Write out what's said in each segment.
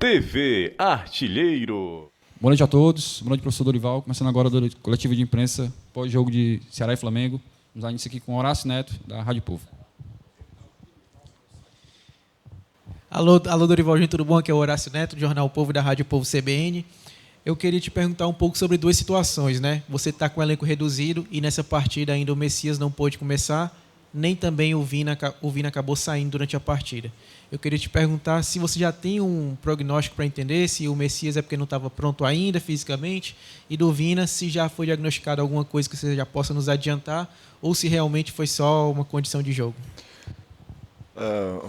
TV Artilheiro. Boa noite a todos, boa noite, professor Dorival. Começando agora o coletivo de imprensa pós-jogo de Ceará e Flamengo. Vamos dar início aqui com Horácio Neto, da Rádio Povo. Alô, Dorival, gente, tudo bom? Aqui é o Horácio Neto, do Jornal Povo, da Rádio Povo CBN. Eu queria te perguntar um pouco sobre duas situações, né? Você está com o elenco reduzido e nessa partida ainda o Messias não pôde começar, nem também o Vina acabou saindo durante a partida. Eu queria te perguntar se você já tem um prognóstico para entender se o Messias é porque não estava pronto ainda fisicamente, e do Vina se já foi diagnosticado alguma coisa que você já possa nos adiantar, ou se realmente foi só uma condição de jogo.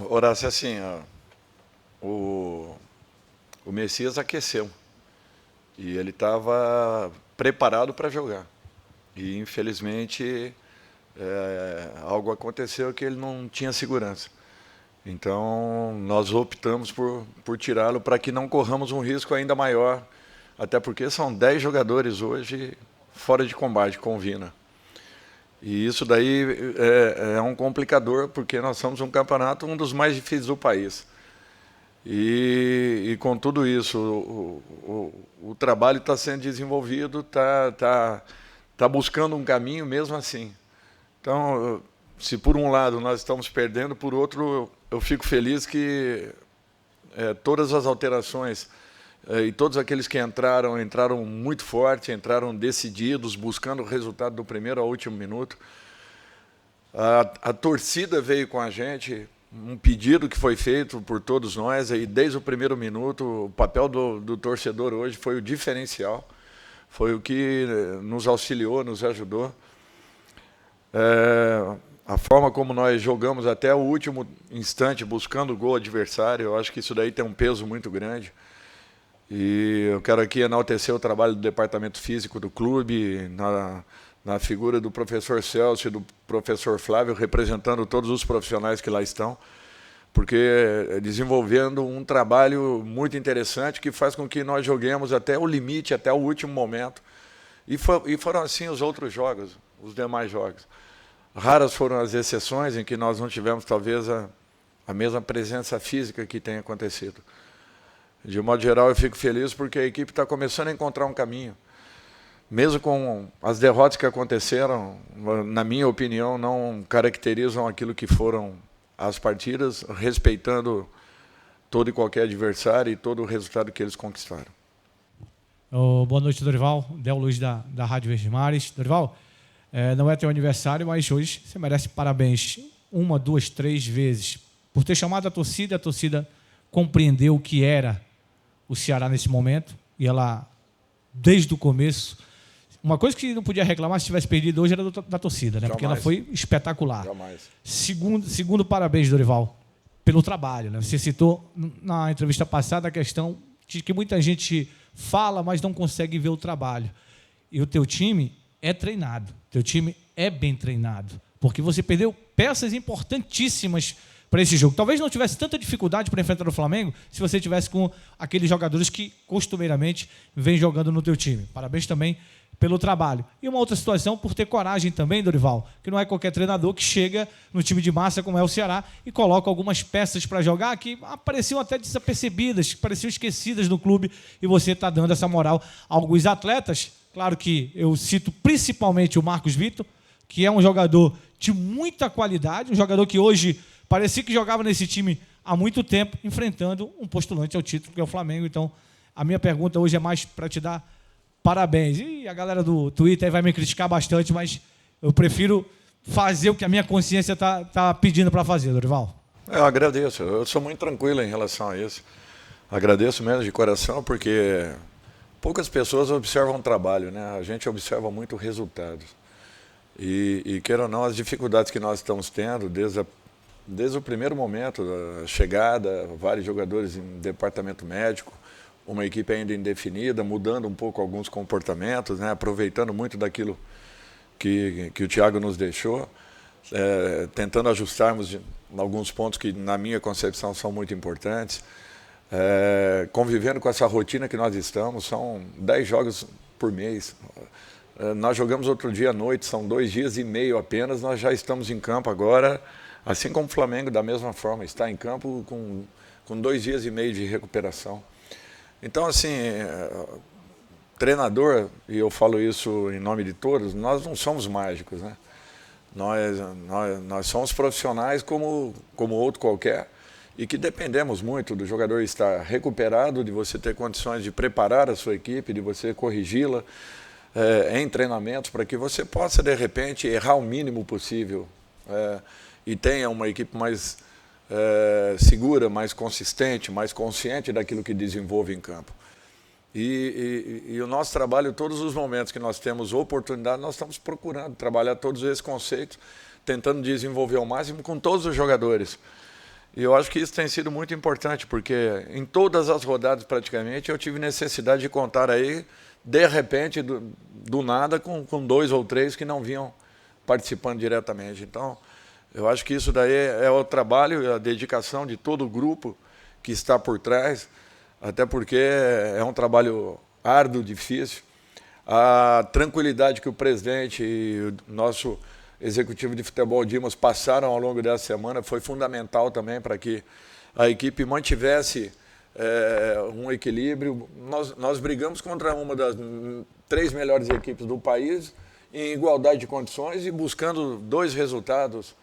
Horácio, assim, o Messias aqueceu e ele estava preparado para jogar. E, infelizmente, algo aconteceu que ele não tinha segurança. Então, nós optamos por tirá-lo para que não corramos um risco ainda maior, até porque são 10 jogadores hoje fora de combate com o Vina. E isso daí é um complicador, porque nós somos um campeonato, um dos mais difíceis do país. E com tudo isso, o trabalho está sendo desenvolvido, está buscando um caminho mesmo assim. Então, se por um lado nós estamos perdendo, por outro eu fico feliz que todas as alterações e todos aqueles que entraram muito forte, entraram decididos, buscando o resultado do primeiro ao último minuto. A torcida veio com a gente, um pedido que foi feito por todos nós, e desde o primeiro minuto, o papel do torcedor hoje foi o diferencial, foi o que nos auxiliou, nos ajudou. A forma como nós jogamos até o último instante, buscando o gol adversário, eu acho que isso daí tem um peso muito grande. E eu quero aqui enaltecer o trabalho do departamento físico do clube, na figura do professor Celso e do professor Flávio, representando todos os profissionais que lá estão, porque desenvolvendo um trabalho muito interessante que faz com que nós joguemos até o limite, até o último momento. E foram assim os outros jogos, os demais jogos. Raras foram as exceções em que nós não tivemos, talvez, a mesma presença física que tem acontecido. De modo geral, eu fico feliz porque a equipe está começando a encontrar um caminho. Mesmo com as derrotas que aconteceram, na minha opinião, não caracterizam aquilo que foram as partidas, respeitando todo e qualquer adversário e todo o resultado que eles conquistaram. Boa noite, Dorival. Del Luiz, da Rádio Verdes Mares. Dorival, não é teu aniversário, mas hoje você merece parabéns 1, 2, 3 vezes por ter chamado a torcida compreendeu o que era o Ceará nesse momento, e ela, desde o começo, uma coisa que não podia reclamar se tivesse perdido hoje era da torcida, né? Porque ela foi espetacular. Jamais. Segundo, parabéns, Dorival, pelo trabalho, né? Você citou na entrevista passada a questão de que muita gente fala, mas não consegue ver o trabalho. E o teu time é treinado, teu time é bem treinado, porque você perdeu peças importantíssimas para esse jogo. Talvez não tivesse tanta dificuldade para enfrentar o Flamengo se você tivesse com aqueles jogadores que costumeiramente vêm jogando no teu time. Parabéns também pelo trabalho. E uma outra situação, por ter coragem também, Dorival, que não é qualquer treinador que chega no time de massa como é o Ceará e coloca algumas peças para jogar que apareciam até desapercebidas, que pareciam esquecidas no clube, e você está dando essa moral a alguns atletas. Claro que eu cito principalmente o Marcos Vitor, que é um jogador de muita qualidade, um jogador que hoje parecia que jogava nesse time há muito tempo, enfrentando um postulante ao título, que é o Flamengo. Então, a minha pergunta hoje é mais para te dar parabéns. E a galera do Twitter vai me criticar bastante, mas eu prefiro fazer o que a minha consciência tá pedindo para fazer, Dorival. Eu agradeço, eu sou muito tranquilo em relação a isso. Agradeço mesmo de coração, porque poucas pessoas observam o trabalho, né? A gente observa muito o resultado. E queira ou não, as dificuldades que nós estamos tendo, desde o primeiro momento da chegada, vários jogadores em departamento médico, uma equipe ainda indefinida, mudando um pouco alguns comportamentos, né? Aproveitando muito daquilo que o Thiago nos deixou, tentando ajustarmos alguns pontos que, na minha concepção, são muito importantes, convivendo com essa rotina que nós estamos. São 10 jogos por mês. Nós jogamos outro dia à noite, são 2 dias e meio apenas, nós já estamos em campo agora, assim como o Flamengo, da mesma forma, está em campo com 2 dias e meio de recuperação. Então, assim, treinador, e eu falo isso em nome de todos, nós não somos mágicos, né? Nós somos profissionais como outro qualquer e que dependemos muito do jogador estar recuperado, de você ter condições de preparar a sua equipe, de você corrigi-la em treinamentos para que você possa, de repente, errar o mínimo possível e tenha uma equipe mais segura, mais consistente, mais consciente daquilo que desenvolve em campo. E o nosso trabalho, todos os momentos que nós temos oportunidade, nós estamos procurando trabalhar todos esses conceitos, tentando desenvolver ao máximo com todos os jogadores. E eu acho que isso tem sido muito importante, porque em todas as rodadas, praticamente, eu tive necessidade de contar aí, de repente, do nada, com 2 ou 3 que não vinham participando diretamente. Então, eu acho que isso daí é o trabalho, a dedicação de todo o grupo que está por trás, até porque é um trabalho árduo, difícil. A tranquilidade que o presidente e o nosso executivo de futebol, Dimas, passaram ao longo dessa semana foi fundamental também para que a equipe mantivesse um equilíbrio. Nós brigamos contra uma das 3 melhores equipes do país em igualdade de condições e buscando 2 resultados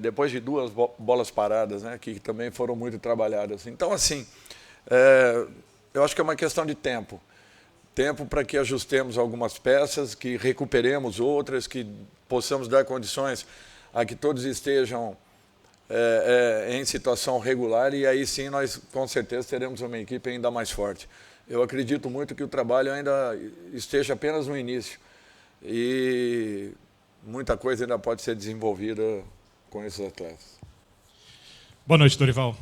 depois de 2 bolas paradas, né, que também foram muito trabalhadas. Então, assim, eu acho que é uma questão de tempo. Tempo para que ajustemos algumas peças, que recuperemos outras, que possamos dar condições a que todos estejam em situação regular e aí sim nós com certeza teremos uma equipe ainda mais forte. Eu acredito muito que o trabalho ainda esteja apenas no início e muita coisa ainda pode ser desenvolvida com esses atletas. Boa noite, Dorival.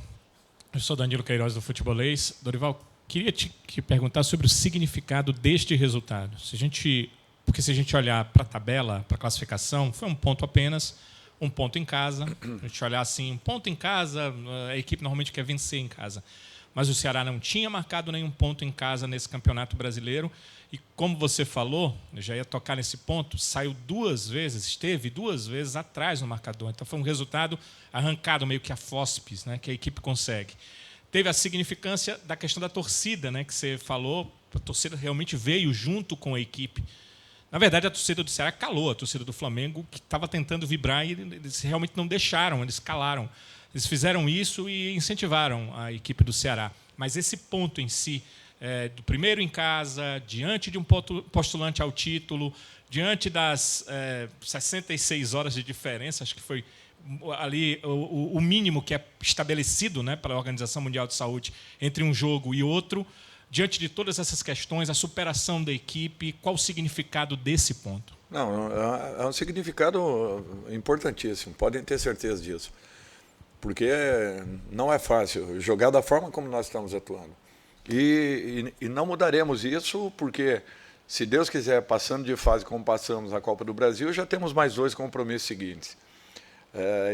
Eu sou Danilo Queiroz do Futebolês. Dorival, queria te perguntar sobre o significado deste resultado. Porque se a gente olhar para a tabela, para a classificação, foi um ponto apenas, um ponto em casa. A gente olhar assim, um ponto em casa, a equipe normalmente quer vencer em casa. Mas o Ceará não tinha marcado nenhum ponto em casa nesse Campeonato Brasileiro. E como você falou, eu já ia tocar nesse ponto, esteve 2 vezes atrás no marcador. Então foi um resultado arrancado meio que a fósseis, né, que a equipe consegue. Teve a significância da questão da torcida, né, que você falou, a torcida realmente veio junto com a equipe. Na verdade, a torcida do Ceará calou a torcida do Flamengo, que estava tentando vibrar e eles realmente não deixaram, eles calaram. Eles fizeram isso e incentivaram a equipe do Ceará. Mas esse ponto em si, do primeiro em casa, diante de um postulante ao título, diante das 66 horas de diferença, acho que foi ali o mínimo que é estabelecido, né, pela Organização Mundial de Saúde entre um jogo e outro, diante de todas essas questões, a superação da equipe, qual o significado desse ponto? Não, é um significado importantíssimo, podem ter certeza disso. Porque não é fácil jogar da forma como nós estamos atuando. E não mudaremos isso porque, se Deus quiser, passando de fase como passamos na Copa do Brasil, já temos mais 2 compromissos seguintes,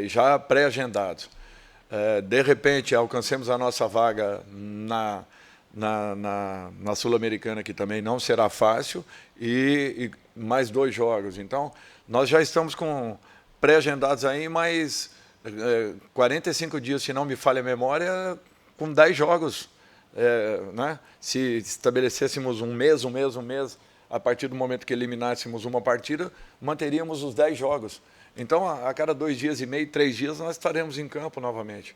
já pré-agendados. De repente, alcancemos a nossa vaga na Sul-Americana, que também não será fácil, e mais 2 jogos. Então, nós já estamos com pré-agendados aí, mas 45 dias, se não me falha a memória, com 10 jogos. Né? Se estabelecêssemos um mês, a partir do momento que eliminássemos uma partida, manteríamos os 10 jogos. Então, a cada 2 dias e meio, 3 dias, nós estaremos em campo novamente.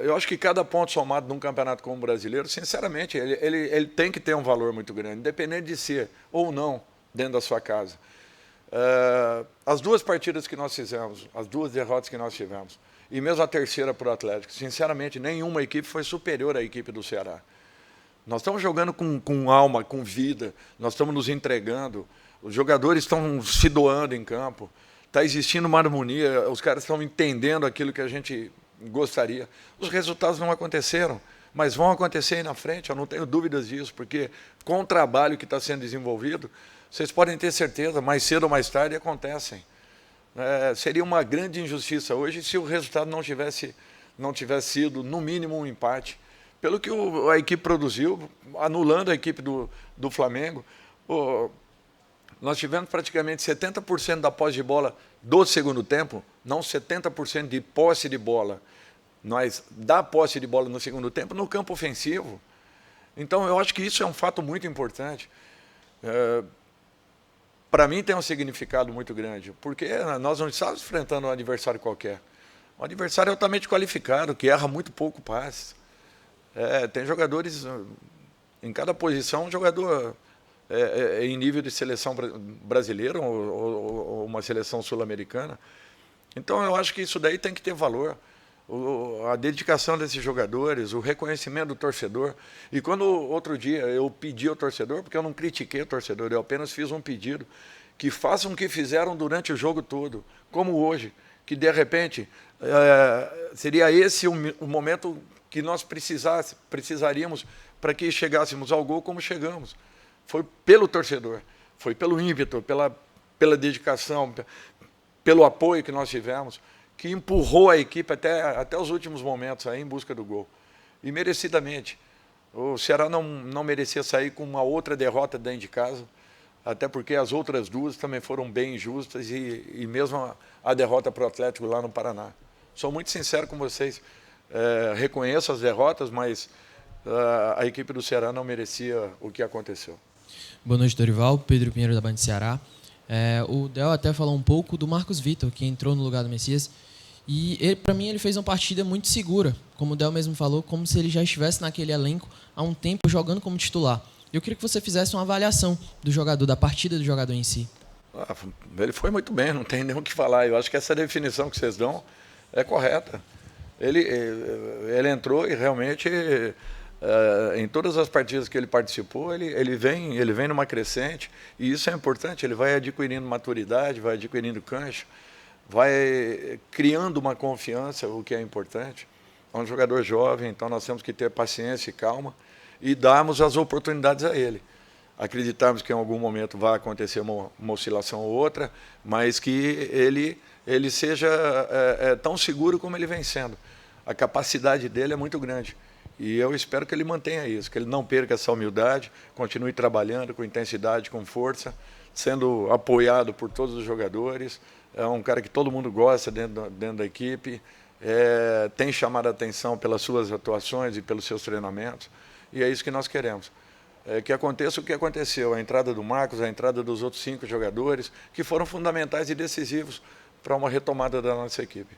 Eu acho que cada ponto somado num campeonato como o brasileiro, sinceramente, ele tem que ter um valor muito grande, independente de ser ou não dentro da sua casa. As 2 partidas que nós fizemos, as 2 derrotas que nós tivemos, e mesmo a terceira para o Atlético, sinceramente, nenhuma equipe foi superior à equipe do Ceará. Nós estamos jogando com alma, com vida, nós estamos nos entregando, os jogadores estão se doando em campo, está existindo uma harmonia, os caras estão entendendo aquilo que a gente gostaria. Os resultados não aconteceram, mas vão acontecer aí na frente, eu não tenho dúvidas disso, porque com o trabalho que está sendo desenvolvido, vocês podem ter certeza, mais cedo ou mais tarde acontecem. Seria uma grande injustiça hoje se o resultado não tivesse sido, no mínimo, um empate. Pelo que a equipe produziu, anulando a equipe do Flamengo, nós tivemos praticamente 70% da posse de bola do segundo tempo, não 70% de posse de bola, mas da posse de bola no segundo tempo no campo ofensivo. Então, eu acho que isso é um fato muito importante. Para mim, tem um significado muito grande, porque nós não estamos enfrentando um adversário qualquer. Um adversário altamente qualificado, que erra muito pouco passes. Tem jogadores em cada posição, um jogador em nível de seleção brasileira ou uma seleção sul-americana. Então, eu acho que isso daí tem que ter valor. A dedicação desses jogadores, o reconhecimento do torcedor. E quando outro dia eu pedi ao torcedor, porque eu não critiquei o torcedor, eu apenas fiz um pedido, que façam o que fizeram durante o jogo todo, como hoje, que de repente seria esse o momento que nós precisaríamos para que chegássemos ao gol como chegamos. Foi pelo torcedor, foi pelo ímpeto, pela dedicação, pelo apoio que nós tivemos, que empurrou a equipe até os últimos momentos aí em busca do gol. E merecidamente. O Ceará não merecia sair com uma outra derrota dentro de casa, até porque as outras duas também foram bem injustas e mesmo a derrota para o Atlético lá no Paraná. Sou muito sincero com vocês, reconheço as derrotas, mas a equipe do Ceará não merecia o que aconteceu. Boa noite, Dorival. Pedro Pinheiro, da Band Ceará. O Del até falou um pouco do Marcos Vitor, que entrou no lugar do Messias. E, para mim, ele fez uma partida muito segura, como o Del mesmo falou, como se ele já estivesse naquele elenco há um tempo jogando como titular. Eu queria que você fizesse uma avaliação do jogador, da partida do jogador em si. Ele foi muito bem, não tem nem o que falar. Eu acho que essa definição que vocês dão é correta. Ele entrou e realmente, em todas as partidas que ele participou, ele vem numa crescente, e isso é importante. Ele vai adquirindo maturidade, vai adquirindo cancha, vai criando uma confiança, o que é importante. É um jogador jovem, então nós temos que ter paciência e calma e darmos as oportunidades a ele. Acreditarmos que em algum momento vai acontecer uma oscilação ou outra, mas que ele seja tão seguro como ele vem sendo. A capacidade dele é muito grande. E eu espero que ele mantenha isso, que ele não perca essa humildade, continue trabalhando com intensidade, com força, sendo apoiado por todos os jogadores. É um cara que todo mundo gosta dentro da equipe, tem chamado a atenção pelas suas atuações e pelos seus treinamentos, e é isso que nós queremos. Que aconteça o que aconteceu, a entrada do Marcos, a entrada dos outros 5 jogadores, que foram fundamentais e decisivos para uma retomada da nossa equipe.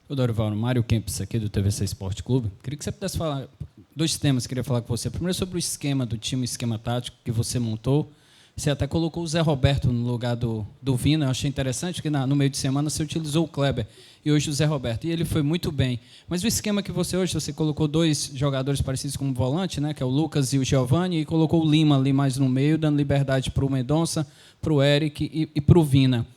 O Dorival, Mário Kempis aqui do TVC Esporte Clube. Queria que você pudesse falar 2 temas, queria falar com você. Primeiro sobre o esquema do time, o esquema tático que você montou. Você até colocou o Zé Roberto no lugar do Vina. Eu achei interessante que no meio de semana você utilizou o Kleber e hoje o Zé Roberto. E ele foi muito bem. Mas o esquema que você colocou 2 jogadores parecidos como volante, né, que é o Lucas e o Giovani, e colocou o Lima ali mais no meio, dando liberdade para o Mendonça, para o Eric e para o Vina.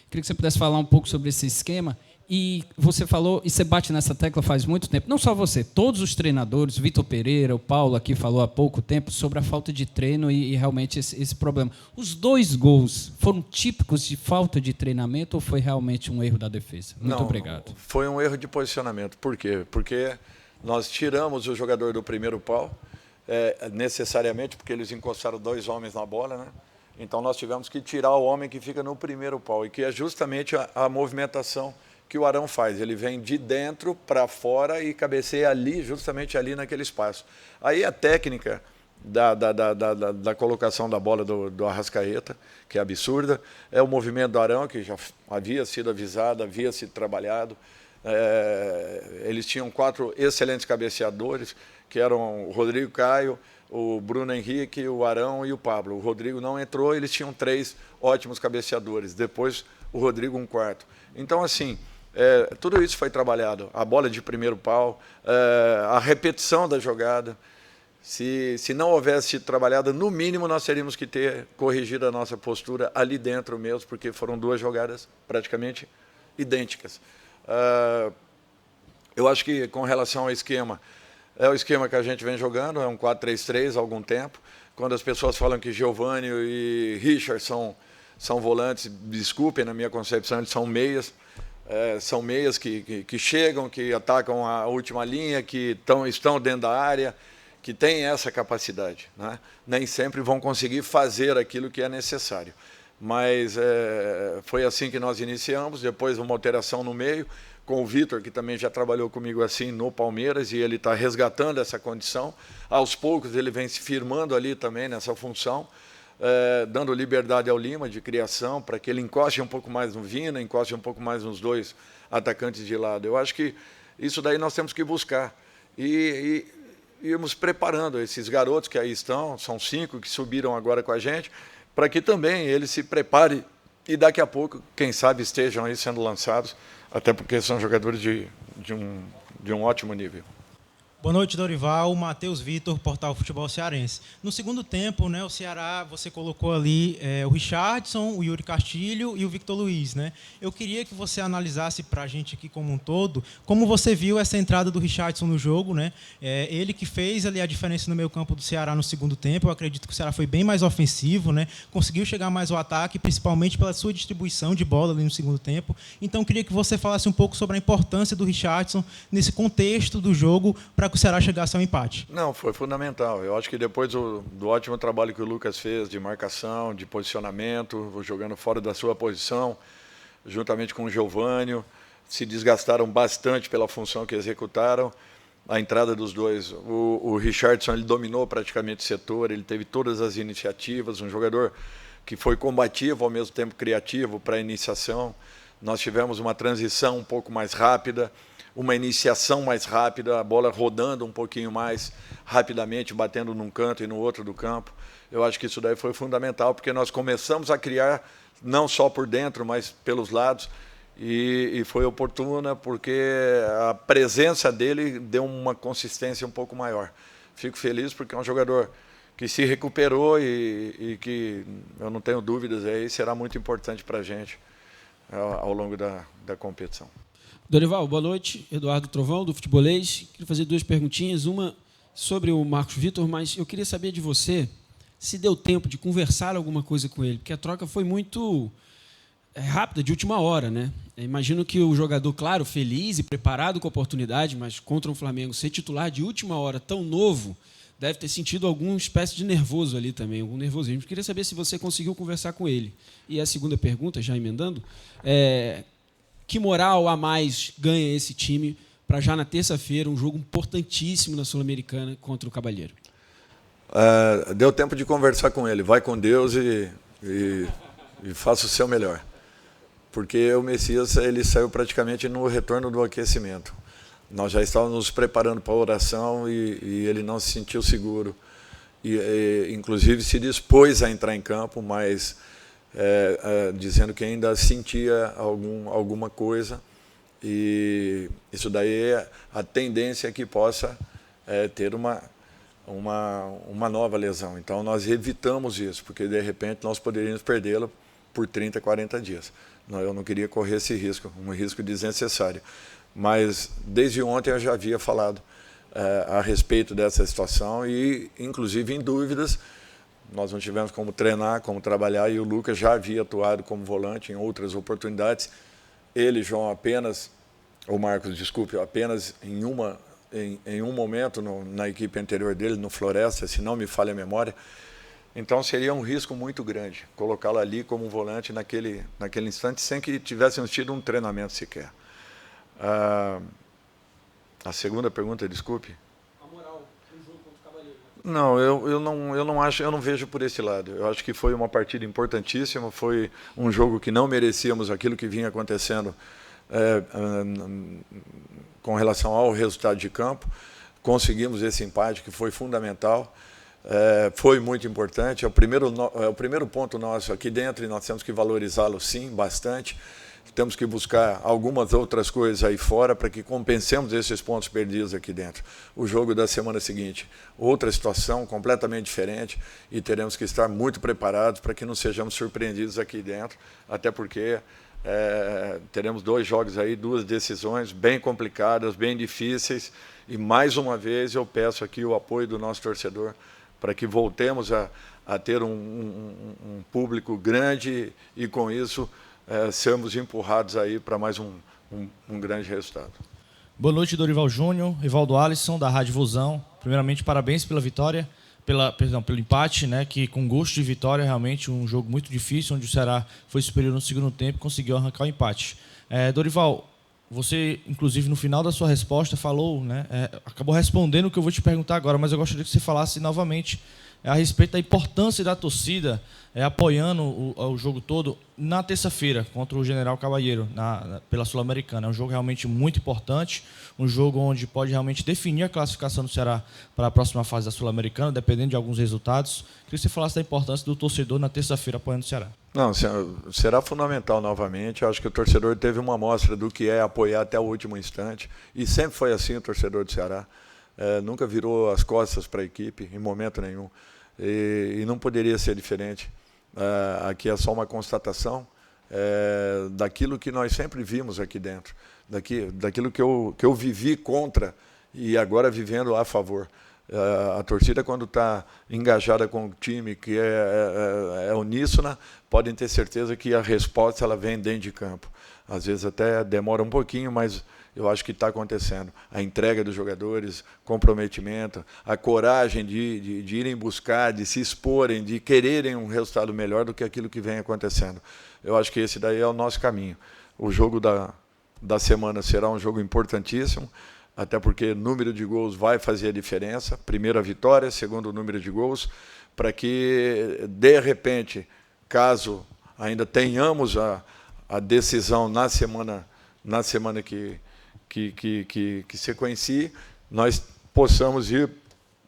Queria que você pudesse falar um pouco sobre esse esquema. E você falou, e você bate nessa tecla faz muito tempo, não só você, todos os treinadores, Vitor Pereira, o Paulo aqui falou há pouco tempo sobre a falta de treino e realmente esse problema. Os 2 gols foram típicos de falta de treinamento ou foi realmente um erro da defesa? Muito obrigado. Foi um erro de posicionamento. Por quê? Porque nós tiramos o jogador do primeiro pau, necessariamente porque eles encostaram 2 homens na bola, né? Então nós tivemos que tirar o homem que fica no primeiro pau, e que é justamente a movimentação que o Arão faz. Ele vem de dentro para fora e cabeceia ali, justamente ali naquele espaço. Aí a técnica da colocação da bola do Arrascaeta, que é absurda, é o movimento do Arão, que já havia sido avisado, havia sido trabalhado. Eles tinham 4 excelentes cabeceadores, que eram o Rodrigo Caio, o Bruno Henrique, o Arão e o Pablo. O Rodrigo não entrou, eles tinham 3 ótimos cabeceadores. Depois o Rodrigo, um 4º. Então, assim, tudo isso foi trabalhado. A bola de primeiro pau, a repetição da jogada. Se não houvesse sido trabalhada, no mínimo nós teríamos que ter corrigido a nossa postura ali dentro mesmo, porque foram 2 jogadas praticamente idênticas. Eu acho que, com relação ao esquema, é o esquema que a gente vem jogando, é um 4-3-3 há algum tempo. Quando as pessoas falam que Giovani e Richard são volantes, desculpem, na minha concepção, eles são meias. São meias que chegam, que atacam a última linha, que estão dentro da área, que têm essa capacidade, né? Nem sempre vão conseguir fazer aquilo que é necessário. Mas foi assim que nós iniciamos, depois uma alteração no meio, com o Vitor, que também já trabalhou comigo assim no Palmeiras, e ele está resgatando essa condição. Aos poucos ele vem se firmando ali também nessa função, dando liberdade ao Lima de criação, para que ele encoste um pouco mais no Vina, encoste um pouco mais nos dois atacantes de lado. Eu acho que isso daí nós temos que buscar. E irmos preparando esses garotos que aí estão, são 5 que subiram agora com a gente, para que também eles se preparem e daqui a pouco, quem sabe, estejam aí sendo lançados, até porque são jogadores de um ótimo nível. Boa noite, Dorival. Matheus Vitor, Portal Futebol Cearense. No segundo tempo, né, o Ceará, você colocou ali o Richardson, o Yuri Castilho e o Victor Luiz, né? Eu queria que você analisasse para a gente aqui como um todo, como você viu essa entrada do Richardson no jogo, né? Ele que fez ali a diferença no meio campo do Ceará no segundo tempo. Eu acredito que o Ceará foi bem mais ofensivo, né? Conseguiu chegar mais ao ataque, principalmente pela sua distribuição de bola ali no segundo tempo. Então, eu queria que você falasse um pouco sobre a importância do Richardson nesse contexto do jogo para que o Ceará chegasse ao empate. Não, foi fundamental. Eu acho que depois do ótimo trabalho que o Lucas fez de marcação, de posicionamento, jogando fora da sua posição, juntamente com o Geovânio, se desgastaram bastante pela função que executaram. A entrada dos dois, o Richardson, ele dominou praticamente o setor, ele teve todas as iniciativas, um jogador que foi combativo, ao mesmo tempo criativo para a iniciação. Nós tivemos uma transição um pouco mais rápida, uma iniciação mais rápida, a bola rodando um pouquinho mais rapidamente, batendo num canto e no outro do campo. Eu acho que isso daí foi fundamental, porque nós começamos a criar, não só por dentro, mas pelos lados, e foi oportuna, porque a presença dele deu uma consistência um pouco maior. Fico feliz, porque é um jogador que se recuperou e que, eu não tenho dúvidas, aí será muito importante para a gente ao longo da competição. Dorival, boa noite. Eduardo Trovão, do Futebolês. Queria fazer 2 perguntinhas. Uma sobre o Marcos Vitor, mas eu queria saber de você se deu tempo de conversar alguma coisa com ele, porque a troca foi muito rápida, de última hora, né? Eu imagino que o jogador, claro, feliz e preparado com a oportunidade, mas contra o Flamengo ser titular de última hora, tão novo, deve ter sentido alguma espécie de nervoso ali também, algum nervosismo. Eu queria saber se você conseguiu conversar com ele. E a segunda pergunta, já emendando, que moral a mais ganha esse time para já na terça-feira, um jogo importantíssimo na Sul-Americana contra o Cabalheiro? Deu tempo de conversar com ele. Vai com Deus e faça o seu melhor. Porque o Messias, ele saiu praticamente no retorno do aquecimento. Nós já estávamos nos preparando para a oração e ele não se sentiu seguro. Inclusive se dispôs a entrar em campo, mas dizendo que ainda sentia alguma coisa, e isso daí a tendência é que possa ter uma nova lesão. Então nós evitamos isso, porque de repente nós poderíamos perdê-lo por 30, 40 dias. Eu não queria correr esse risco, um risco desnecessário. Mas desde ontem eu já havia falado a respeito dessa situação e, inclusive, em dúvidas. Nós não tivemos como treinar, como trabalhar, e o Lucas já havia atuado como volante em outras oportunidades. Ele, João, apenas em um momento na equipe anterior dele, no Floresta, se não me falha a memória. Então seria um risco muito grande colocá-lo ali como volante naquele instante, sem que tivéssemos tido um treinamento sequer. A segunda pergunta, desculpe. Não, eu não acho, eu não vejo por esse lado. Eu acho que foi uma partida importantíssima, foi um jogo que não merecíamos aquilo que vinha acontecendo com relação ao resultado de campo. Conseguimos esse empate que foi fundamental, foi muito importante. É o primeiro ponto nosso aqui dentro e nós temos que valorizá-lo, sim, bastante. Temos que buscar algumas outras coisas aí fora para que compensemos esses pontos perdidos aqui dentro. O jogo da semana seguinte, outra situação completamente diferente, e teremos que estar muito preparados para que não sejamos surpreendidos aqui dentro, até porque teremos 2 jogos aí, 2 decisões bem complicadas, bem difíceis, e mais uma vez eu peço aqui o apoio do nosso torcedor para que voltemos a ter um público grande e, com isso, sermos empurrados aí para mais um grande resultado. Boa noite, Dorival Júnior, Rivaldo Alisson, da Rádio Vozão. Primeiramente, parabéns pela vitória, pelo empate, né, que com gosto de vitória, realmente um jogo muito difícil, onde o Ceará foi superior no segundo tempo e conseguiu arrancar o empate. Dorival, Você, inclusive, no final da sua resposta, falou, né, acabou respondendo o que eu vou te perguntar agora, mas eu gostaria que você falasse novamente a respeito da importância da torcida apoiando o jogo todo na terça-feira contra o General Cavalheiro, pela Sul-Americana. É um jogo realmente muito importante, um jogo onde pode realmente definir a classificação do Ceará para a próxima fase da Sul-Americana, dependendo de alguns resultados. Queria que você falasse da importância do torcedor na terça-feira apoiando o Ceará. Não, será fundamental novamente. Eu acho que o torcedor teve uma amostra do que é apoiar até o último instante. E sempre foi assim o torcedor do Ceará. Nunca virou as costas para a equipe, em momento nenhum. E não poderia ser diferente. Aqui é só uma constatação daquilo que nós sempre vimos aqui dentro. Daquilo que eu vivi contra e agora vivendo a favor. A torcida, quando está engajada com o time, que é uníssona, podem ter certeza que a resposta ela vem dentro de campo. Às vezes até demora um pouquinho, mas eu acho que está acontecendo. A entrega dos jogadores, comprometimento, a coragem de irem buscar, de se exporem, de quererem um resultado melhor do que aquilo que vem acontecendo. Eu acho que esse daí é o nosso caminho. O jogo da semana será um jogo importantíssimo, até porque número de gols vai fazer a diferença. Primeiro a vitória, segundo o número de gols, para que, de repente, caso ainda tenhamos a decisão na semana que sequencie, nós possamos ir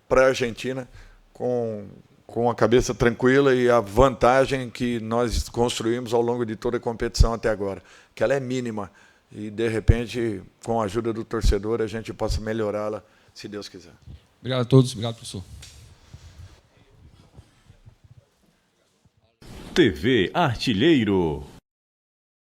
para a Argentina com a cabeça tranquila e a vantagem que nós construímos ao longo de toda a competição até agora, que ela é mínima. E, de repente, com a ajuda do torcedor, a gente possa melhorá-la, se Deus quiser. Obrigado a todos. Obrigado, professor. TV Artilheiro.